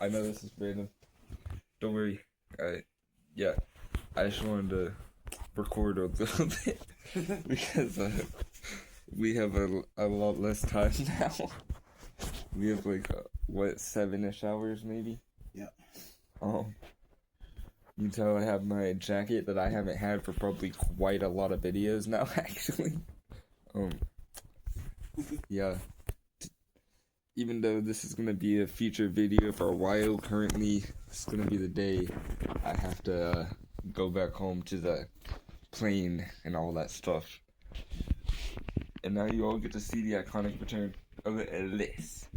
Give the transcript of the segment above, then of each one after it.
I know this is random. Don't worry. Yeah, I just wanted to record a little bit because we have a lot less time now. We have like, 7-ish hours maybe? Yeah. You can tell I have my jacket that I haven't had for probably quite a lot of videos now, actually. Yeah. Even though this is gonna be a future video for a while, currently it's gonna be the day I have to go back home to the plane and all that stuff. And now you all get to see the iconic return of this.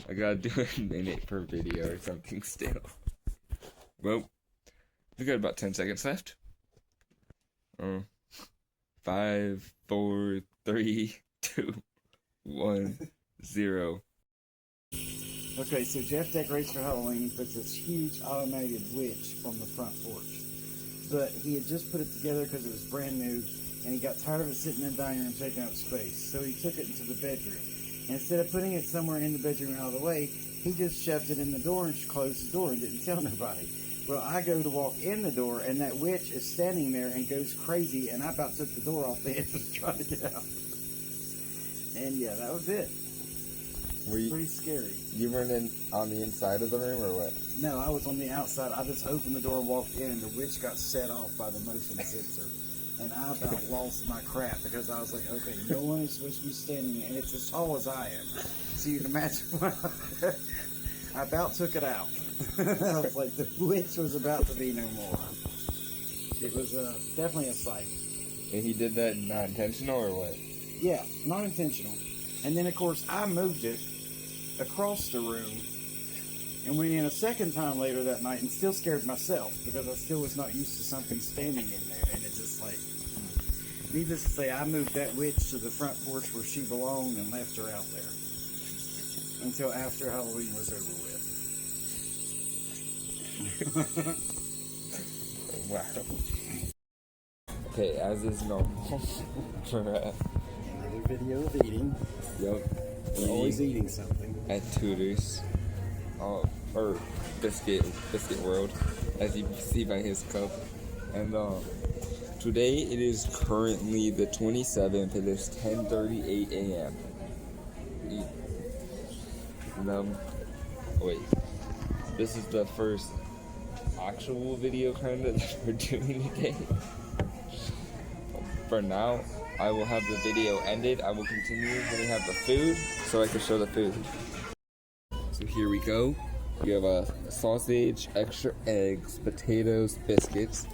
I gotta do a minute per video or something still. Well, we got about 10 seconds left. 5, 4, 3, 2, 1, 0. Okay, so Jeff decorates for Halloween. He puts this huge automated witch on the front porch. But he had just put it together because it was brand new, and he got tired of it sitting in the dining room taking up space. So he took it into the bedroom. And instead of putting it somewhere in the bedroom out of the way, he just shoved it in the door and closed the door and didn't tell nobody. Well, I go to walk in the door, and that witch is standing there and goes crazy, and I about took the door off the hinges trying to get out. And yeah, that was it. Pretty scary. You weren't on the inside of the room or what? No, I was on the outside. I just opened the door and walked in, and the witch got set off by the motion sensor. And I about lost my crap because I was like, okay, no one is supposed to be standing there, and it's as tall as I am. So you can imagine when I about took it out. I was like, the witch was about to be no more. It was definitely a sight. And he did that not intentional or what? Yeah, not intentional. And then, of course, I moved it across the room and went in a second time later that night and still scared myself because I still was not used to something standing in there. And it's just like, needless to say, I moved that witch to the front porch where she belonged and left her out there until after Halloween was over with. Wow. Okay, as is normal for another video of eating. Yep. We're always eating something. At Tudor's. Or Biscuit World, as you can see by his cup. And today it is currently the 27th. It is 10:38 a.m. And wait. This is the first actual video kind of that we're doing today. For now, I will have the video ended. I will continue when we have the food, so I can show the food. So here we go. You have a sausage, extra eggs, potatoes, biscuits,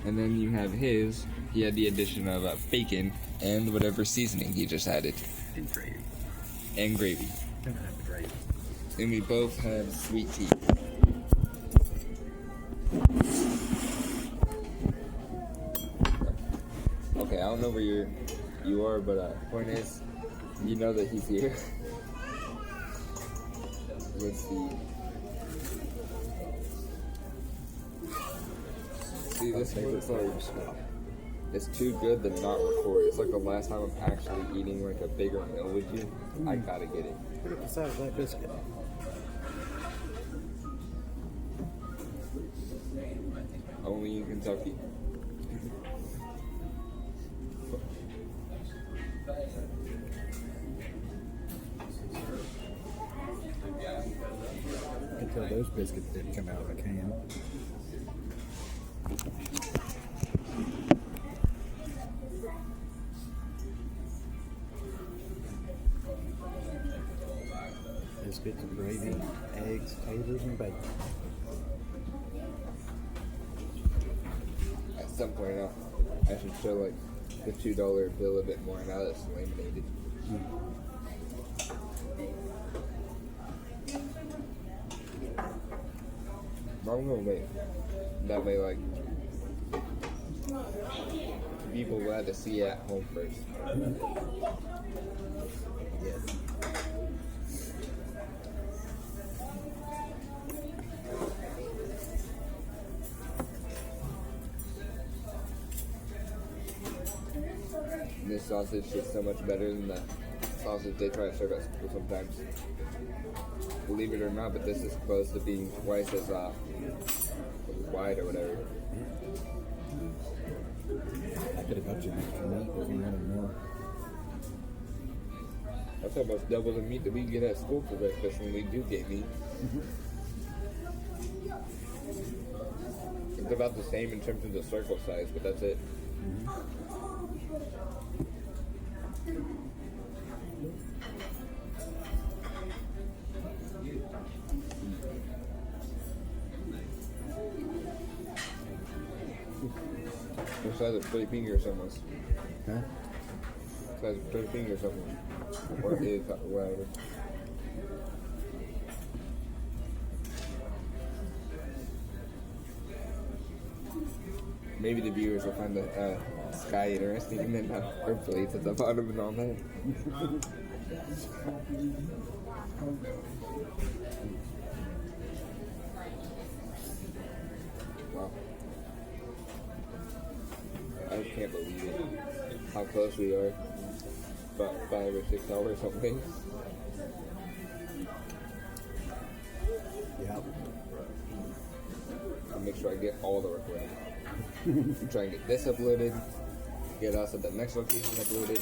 and then you have his. He had the addition of bacon and whatever seasoning he just added. And gravy. And gravy. I'm gonna have the gravy. And we both have sweet tea. Okay, I don't know where you are, but point is, you know that he's here. Let's see. See, this looks like it's too good to not record. It's like the last time I'm actually eating like a bigger meal with you. I gotta get it. Put it beside that biscuit. Only in Kentucky. Until those biscuits didn't come out of the can. Biscuits and gravy, eggs, taters, and bacon. At some point, I should show like the $2 bill a bit more now that it's laminated. I'm gonna wait. That way, like, people will have to see it at home first. Yes. This sausage is so much better than the sausage they try to serve at school sometimes. Believe it or not, but this is supposed to be twice as wide or whatever. I could have got you an extra meat if you wanted more. That's almost double the meat that we get at school for breakfast when we do get meat. It's about the same in terms of the circle size, but that's it. The size of 3 fingers almost. Huh? Size of 3 fingers something. Or it is, whatever. Maybe the viewers will find the sky interesting, and then hopefully it's at the bottom and all that. Wow. I can't believe it. How close we are. About 5 or 6 hours away. Yeah. I'll make sure I get all the work ready. Try and get this uploaded, get us at the next location uploaded,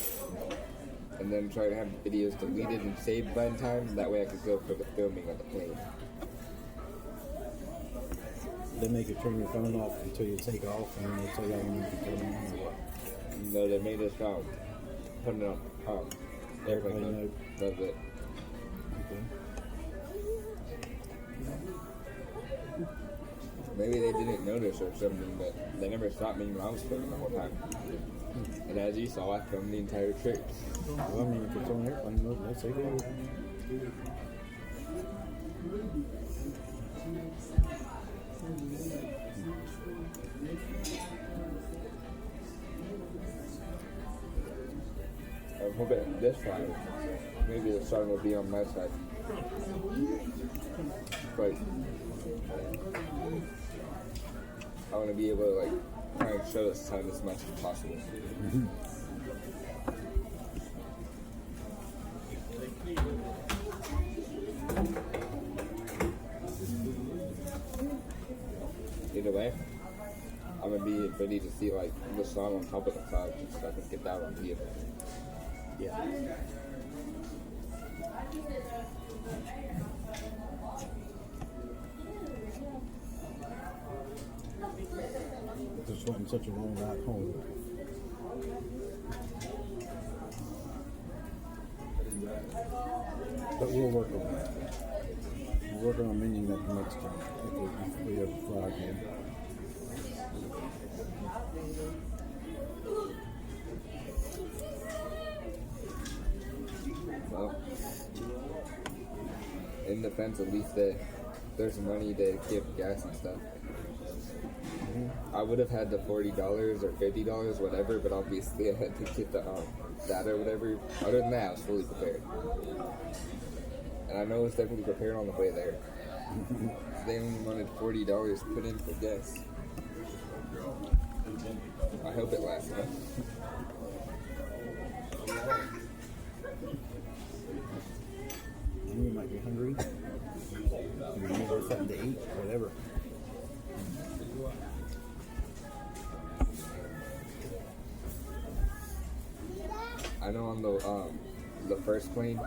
and then try to have the videos deleted and saved by time. That way I could go for the filming of the plane. They make you turn your phone off until you take off, and then they tell you how long you can turn it on or what. No, they made us put it on Airplane mode. That's it. Okay. Maybe they didn't notice or something, but they never stopped me when I was filming the whole time. And as you saw, I filmed the entire trip. Well, I mean, if it's on airplane mode, that's it. I'm hoping this time, maybe the sun will be on my side. But I want to be able to like try and show the sun as much as possible. Either way, I'm gonna be ready to see like the sun on top of the clouds and stuff and get that on video. Yeah. Just went such a long ride home. But we'll work on that. We're working on mending that the next time if we have a fly again. Well, in defense, at least there's money to give gas and stuff. I would have had the $40 or $50, whatever, but obviously I had to get the that or whatever. Other than that, I was fully prepared, and I know I was definitely prepared on the way there. They only wanted $40 put in for gas. I hope it lasts enough. You might be hungry. You need something to eat, whatever. I know on the first plane,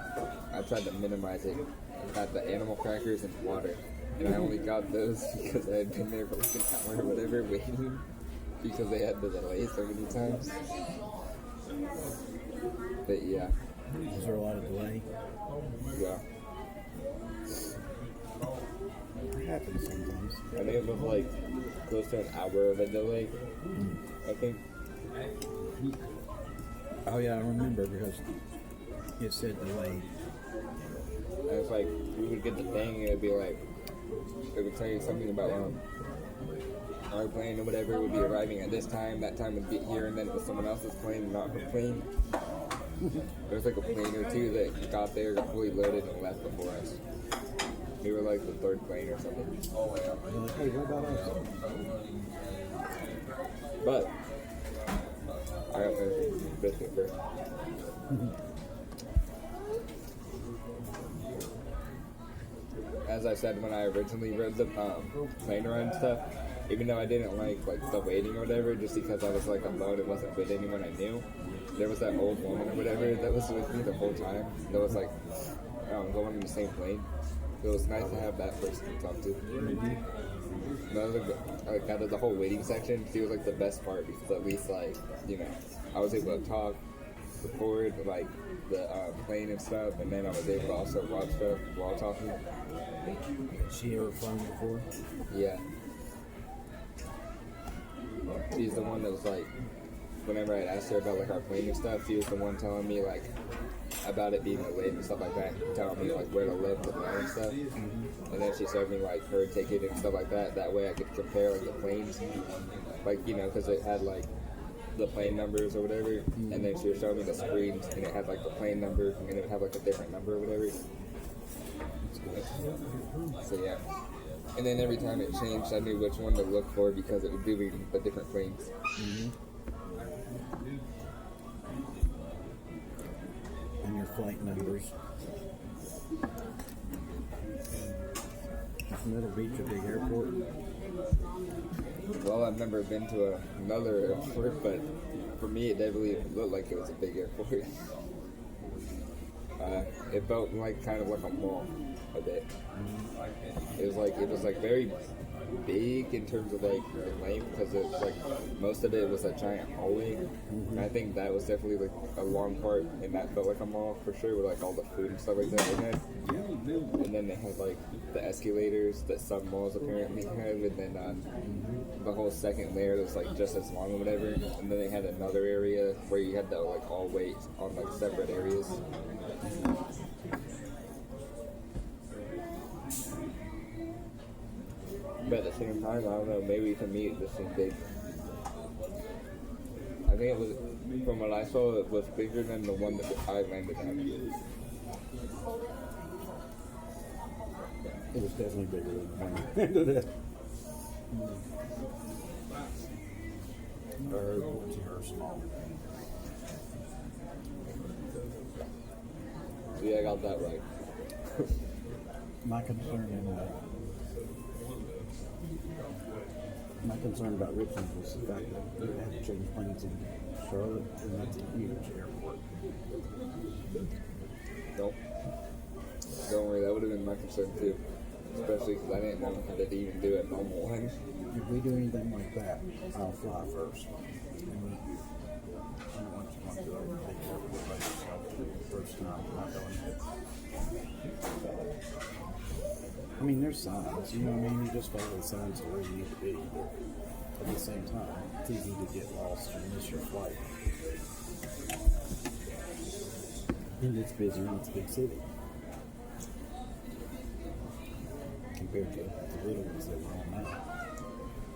I tried to minimize it. I got the animal crackers and water, and I only got those because I had been there for like an hour or whatever waiting because they had the delay so many times. But yeah. Is there a lot of delay? Yeah. It happens sometimes. I think it was like close to an hour of a delay. I think. Oh yeah, I remember because it said delayed. And it's like we would get the thing and it'd be like it would tell you something about our plane or whatever would be arriving at this time, that time would get here, and then it was someone else's plane, not her plane. There was like a plane or two that got there, got fully loaded, and left before us. We were like the third plane or something. They're like, hey, what about us? But I got finished biscuit first. as I said when I originally read the plane ride and stuff, even though I didn't like the waiting or whatever, just because I was like alone, it wasn't with anyone I knew. There was that old woman or whatever that was with me the whole time. That was like going in the same plane. So it was nice to have that person to talk to. Like out of the whole waiting section, she was like the best part because at least like I was able to talk, record like the plane and stuff, and then I was able to also watch stuff while talking. Has she ever flown before? Yeah. She's the one that was like, whenever I asked her about like our plane and stuff, she was the one telling me like about it being delayed and stuff like that, telling me like where to look to fly and stuff. And then she showed me like her ticket and stuff like that. That way I could compare like the planes, like because it had like the plane numbers or whatever. And then she was showing me the screens, and it had like the plane number, and it would have like a different number or whatever. So yeah. And then every time it changed, I knew which one to look for because it would be the different planes. And your flight numbers. Is Myrtle Beach a big airport? Well, I've never been to another airport, but for me, it definitely looked like it was a big airport. It felt like kind of like a mall a bit. It was like very big in terms of like the length because it's like most of it was a giant hallway. And I think that was definitely like a long part, and that felt like a mall for sure with like all the food and stuff like that they had. And then they had like the escalators that some malls apparently have, and then the whole second layer was like just as long or whatever. And then they had another area where you had to like all wait on like separate areas. But at the same time, I don't know, maybe to me it just seemed big. I think it was, from what I saw, it was bigger than the one that I landed at. It was definitely bigger than the one you landed at. Or airports are small. Yeah, I got that right. My concern about Richmond was the fact that we had to change planes in Charlotte, and that's a huge airport. Nope. Don't worry, that would have been my concern too. Especially because I didn't know how to even do a normal one. If we do anything like that, I'll fly first. And I don't want you to do a big airport by yourself the first time, not going I mean, there's signs, you know what I mean? You just follow the signs of where you need to be. But at the same time, it's easy to get lost and miss your flight. And it's busy and it's a big city. Compared to the little ones that we're on now.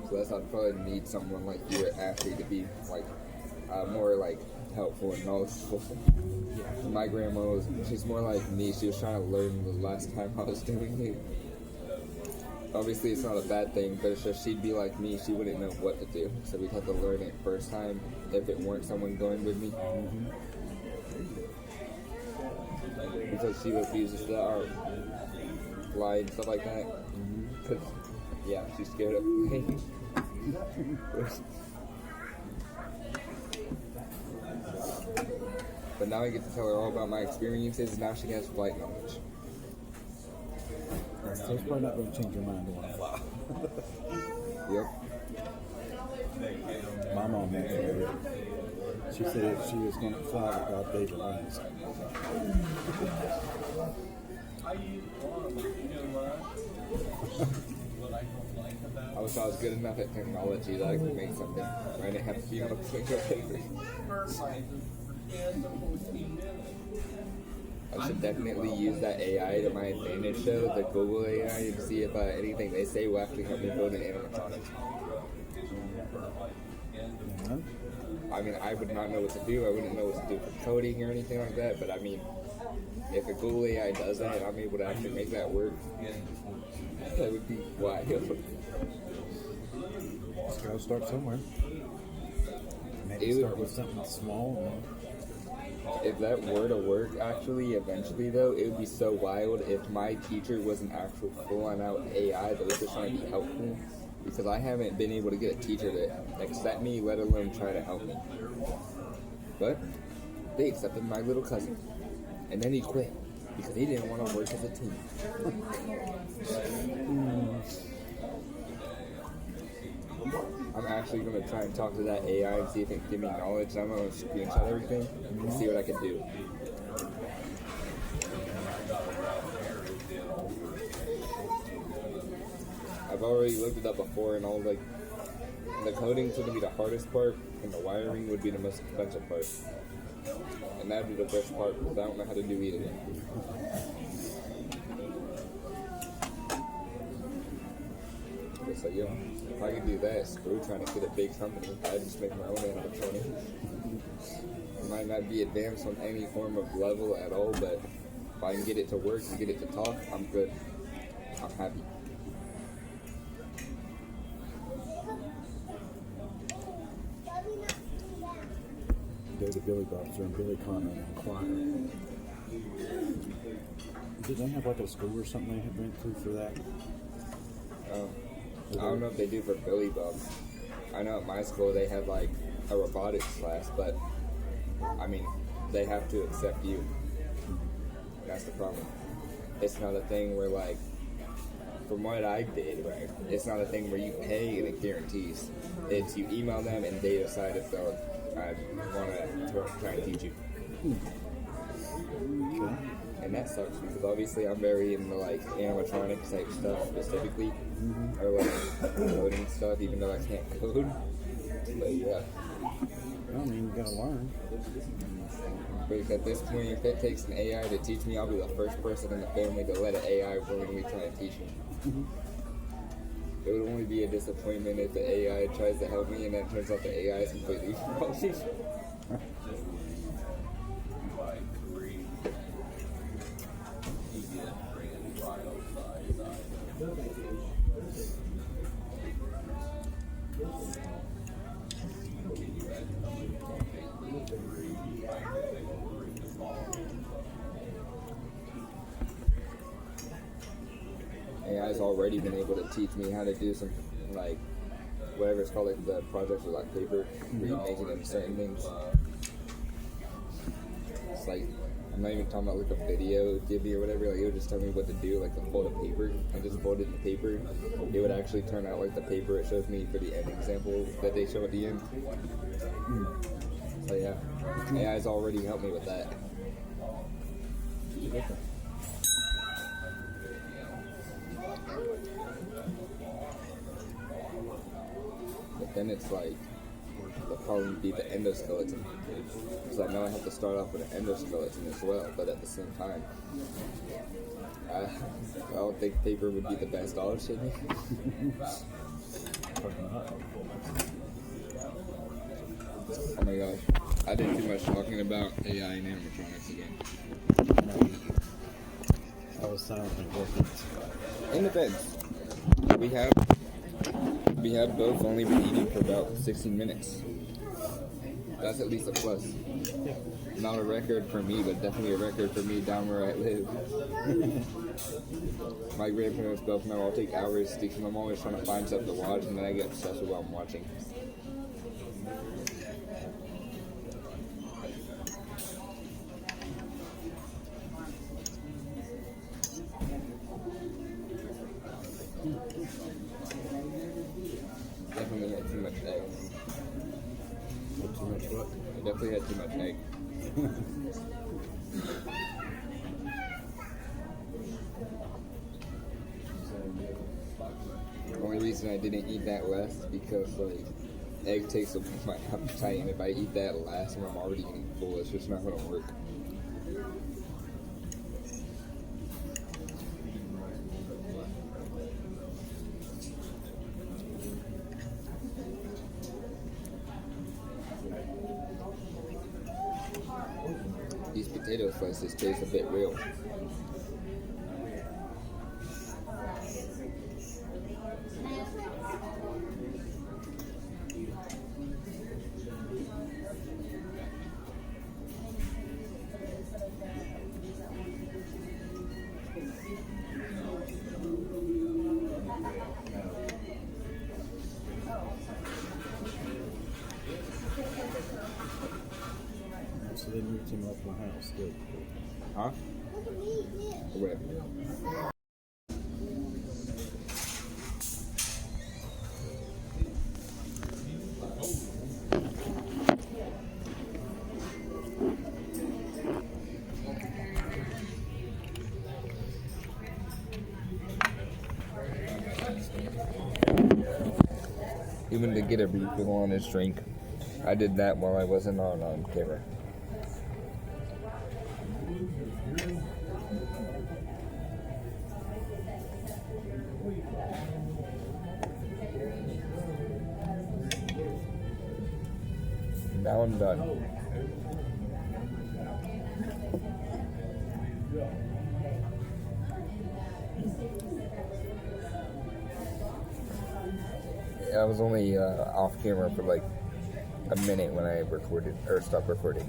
So that's why I'd probably need someone like you at Ashley to be like more like helpful and knowledgeable. Yeah. My grandma she's more like me. She was trying to learn the last time I was doing it. Obviously it's not a bad thing, but it's just she'd be like me, she wouldn't know what to do. So we'd have to learn it first time if it weren't someone going with me. Because she refuses to fly and stuff like that. Cause, yeah, she's scared of flying. But now I get to tell her all about my experiences, and now she has flight knowledge. So it's probably not going to change your mind to want to fly. Yep. My mom went for it. She said if she was going to fly without David Wings. I wish I was good enough at technology that I could make something where I didn't have to be on a piece of paper. I should definitely use that AI to my advantage though, the Google AI, and see if anything they say will actually help me build an animatronic. I mean, I would not know what to do. I wouldn't know what to do for coding or anything like that, but I mean, if a Google AI does that and I'm able to actually make that work, that would be wild. Just gotta start somewhere. Maybe start with something small. If that were to work, actually, eventually though, it would be so wild if my teacher was an actual full-on out AI that was just trying to be helpful. Because I haven't been able to get a teacher to accept me, let alone try to help me. But they accepted my little cousin, and then he quit because he didn't want to work as a team. I'm actually going to try and talk to that AI and see if it can give me knowledge. I'm going to screenshot everything and see what I can do. I've already looked it up before, and all like the coding's going to be the hardest part, and the wiring would be the most expensive part. And that'd be the best part because I don't know how to do either. So, yo, if I could do that, screw trying to get a big company. I'd just make my own animatronic. It might not be advanced on any form of level at all, but if I can get it to work and get it to talk, I'm good. I'm happy. Go to Billy Bob's and Billy Connor and inquire. Did they have like a school or something they had went through for that? I don't know if they do for Billy Bob. I know at my school they have like a robotics class, but I mean, they have to accept you. That's the problem. It's not a thing where like, from what I did, right, it's not a thing where you pay and it guarantees. It's you email them and they decide if they'll want to try and teach you. Okay. And that sucks because obviously I'm very into like animatronics type stuff specifically, or like coding stuff, even though I can't code. But yeah. Well, I mean, you gotta learn. But at this point, if it takes an AI to teach me, I'll be the first person in the family to let an AI willingly try and teach me. It would only be a disappointment if the AI tries to help me and then it turns out the AI is completely wrong. AI's already been able to teach me how to do some, like, whatever it's called, like the projects with like paper, where you're making them certain things. It's like, I'm not even talking about like a video it would give me or whatever, like it would just tell me what to do, like to fold a paper. I just folded the paper. It would actually turn out like the paper it shows me for the end example that they show at the end. So yeah, AI's already helped me with that. But then it's like, the problem would be the endoskeleton. Because I know I have to start off with an endoskeleton as well, but at the same time, I don't think paper would be the best option. Oh my gosh, I did too much talking about AI and animatronics again. I was silently working. In defense, we have both only been eating for about 16 minutes. That's at least a plus. Not a record for me, but definitely a record for me down where I live. My grandparents both know I'll take hours to teach them. I'm always trying to find stuff to watch, and then I get obsessed with what I'm watching. Definitely had too much egg. Too much what? I definitely had too much egg. The only reason I didn't eat that last is because like egg takes away my appetite, and if I eat that last and I'm already getting full, it's just not gonna work. These potato slices taste a bit real. my house. Good. Huh? Or whatever. Even to get a refill on his drink, I did that while I wasn't on camera. Now I'm done. I was only off camera for like a minute when I recorded or stopped recording.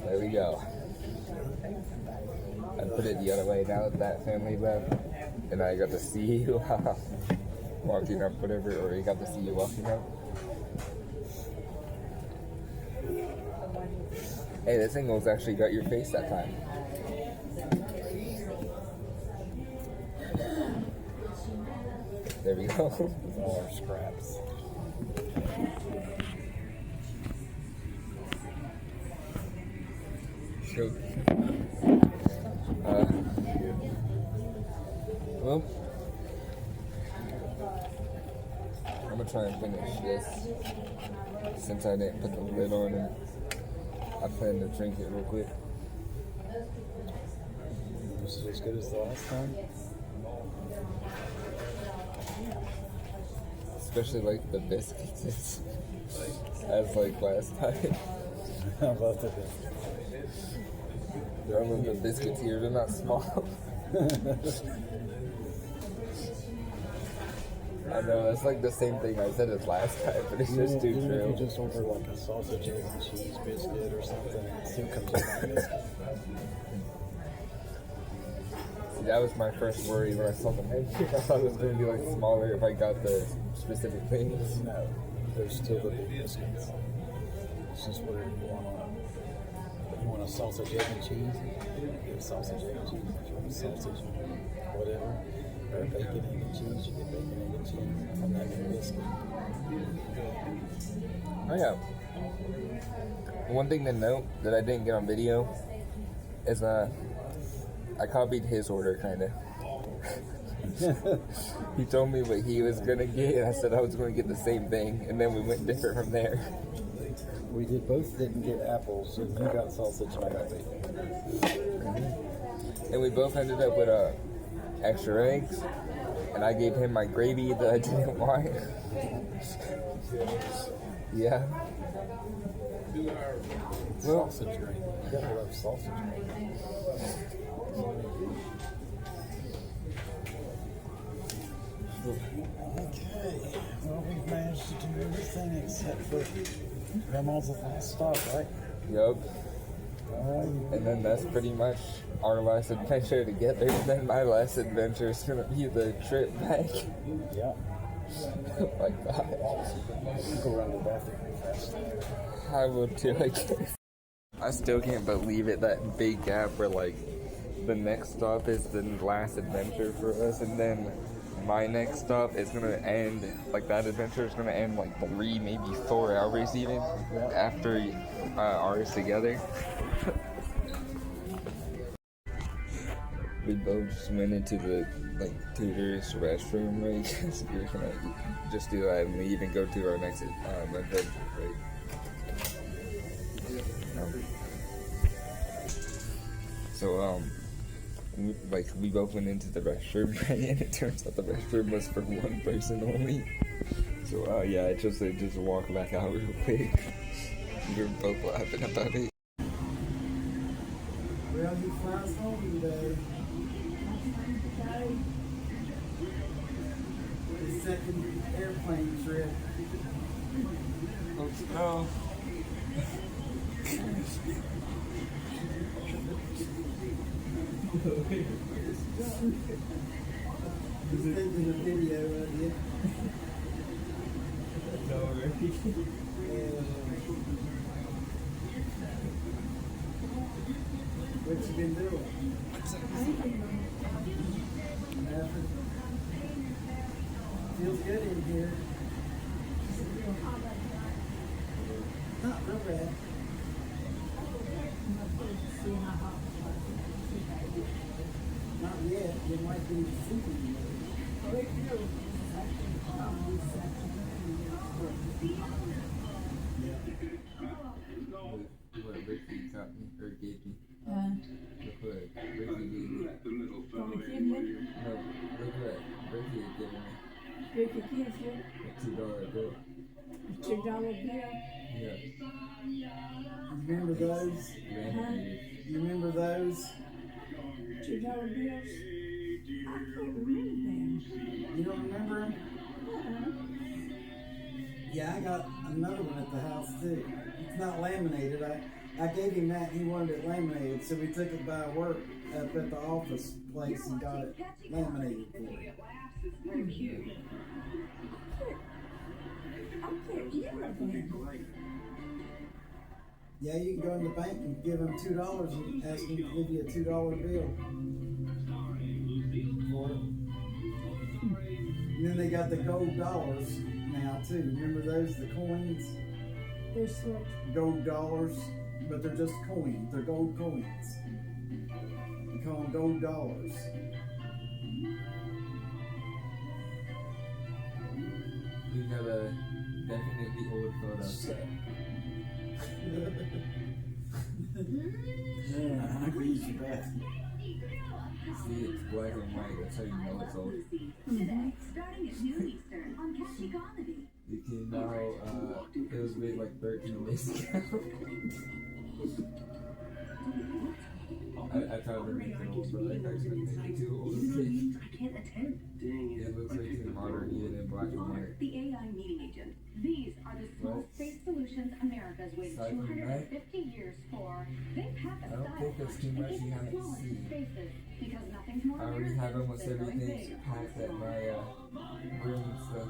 There we go. I put it the other way now that family left, and I got to see you walking up, whatever, or he got to see you walking up. Hey, this angle's actually got your face that time. There we go. All our scraps. So, well, I'm gonna try and finish this since I didn't put the lid on it. I plan to drink it real quick. Was it as good as the last time? Especially like the biscuits as like last time. How about the biscuits? They're only the biscuits here, they're not small. I know, that's like the same thing I said as last time, but it's just too Even if true. you just order like a sausage, egg, and cheese biscuit or something, it still comes in like this. See, that was my first worry when I saw the menu. I thought it was going to be like smaller if I got the specific things. No, there's still the big biscuits. It's just whatever you want on it. If you want a sausage, egg, and cheese, you get a sausage, egg, and cheese. If you want a sausage, whatever, or bacon, egg, and cheese, you get bacon, egg, and cheese on that big biscuit. Oh yeah. One thing to note that I didn't get on video is I copied his order kind of. He told me what he was gonna get, and I said I was gonna get the same thing, and then we went different from there. We didn't get apples, so you got sausage and I got bacon. And we both ended up with extra eggs, and I gave him my gravy that I didn't want. Yeah. Well, Sausage gravy. You gotta love sausage gravy. Okay, well, we've managed to do everything except for Grandma's last stop, right? yup. And then that's pretty much our last adventure together. And then my last adventure is gonna be the trip back. Yeah. Oh my god. Go around the bathroom real fast. I will too, I guess. I still can't believe it, that big gap where like the next stop is the last adventure for us, and then my next stop is gonna end, like that adventure is gonna end like 3, maybe 4 hours even after ours together. We both just went into the like tutor's restroom, right? So we're gonna just do that and leave and go to our next adventure, right? So we both went into the restroom, right? And it turns out the restroom was for one person only. So yeah, I just walked back out real quick. We were both laughing about it. Well, you fly us home today. The second airplane trip. Oh. He's taking a video of you. What you been doing? Nothing. Feels good in here. Not real bad. Not yet. It might be sleeping. What Ricky got me or gave me. Uh, Look what Ricky gave me. from a kid here, No, look what Ricky had given me. Ricky Kids here, A $2 bill. $2 bill. Yeah. You remember those? Randomly. You remember those? $2 bills. I can't remember them. You don't remember them? Yeah, I got another one at the house too. It's not laminated. I gave him that. He wanted it laminated, so we took it by work up at the office place and got it laminated for him. I can't remember them. Yeah, you can go in the bank and give him $2 and ask him to give you a $2 bill for it. And then they got the gold dollars now too. Remember those, the coins? They're sort Gold dollars, but they're just coins. They're gold coins. We call them gold dollars. We got a definitely old photo. Yeah, I can use your bathroom. See, it's black and white. That's how you know it's old. Today, starting at noon Eastern on Catchy Comedy. You can now, it was made like 13 days ago. I tried to make it old, but I actually made it too old. I can't attend. It looks way too modern, even in black and white. The AI meeting agent. These are the small space solutions America's waited Side and 250 years for. They've had the I don't style think there's too much you haven't seen. spaces because nothing's more I already American have almost than going everything big. packed at my room and stuff.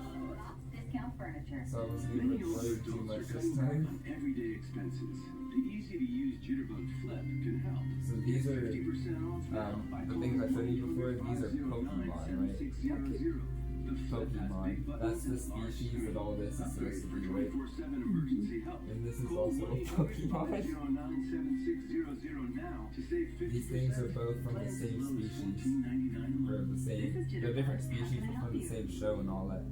Discount furniture. So I wasn't even worried too much this time. Everyday expenses. The easy-to-use Jitterbug Flip can help. So these are 50% off now by the things I showed you before. These are Pokemon, right? Pokemon. That's the species that all this is supposed to be, right? 24/7 emergency help. And this is also a Pokemon. 97600 now to save 50%. These things are both from the same species. Or the same, they're different species but from the same show and all that.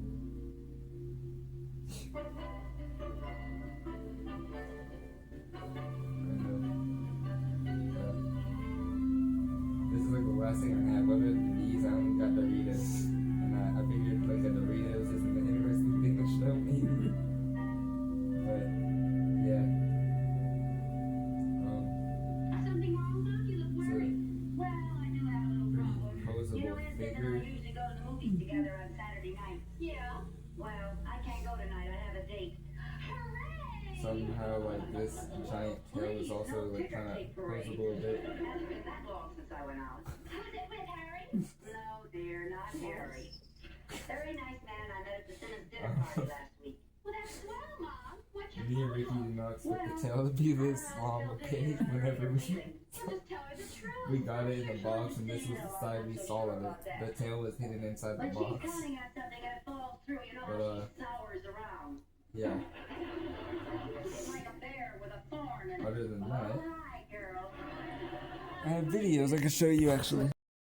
This is like the last thing I have of it. These, I only got Doritos. And I figured like a Doritos isn't an interesting thing to show me. But, yeah. Something wrong, Doc? You look It's worried. Well, I do have a little problem. a pretty You know, posable Ed and I figure. usually go to the movies together on Saturday night. Yeah. Well, I can't go tonight. I have a date. Hooray! Somehow like this giant tail is also like kind of posable a bit. Hasn't been that long since I went out. Was it with Harry? No, dear, not Harry. Very nice man I met at the Simmons dinner party last week. Well, that's swell, Mom. What's your Me and Ricky did not expect the tail to be this long, okay? Whenever Well, just tell her the truth. we got it in a box and this was the side we saw of it. The tail was hidden inside the But she's box. counting on something that falls through. You know But, how she sours around. Yeah. Like a bear with a thorn in it. Other than that, All right, girl. I have videos I can show you actually.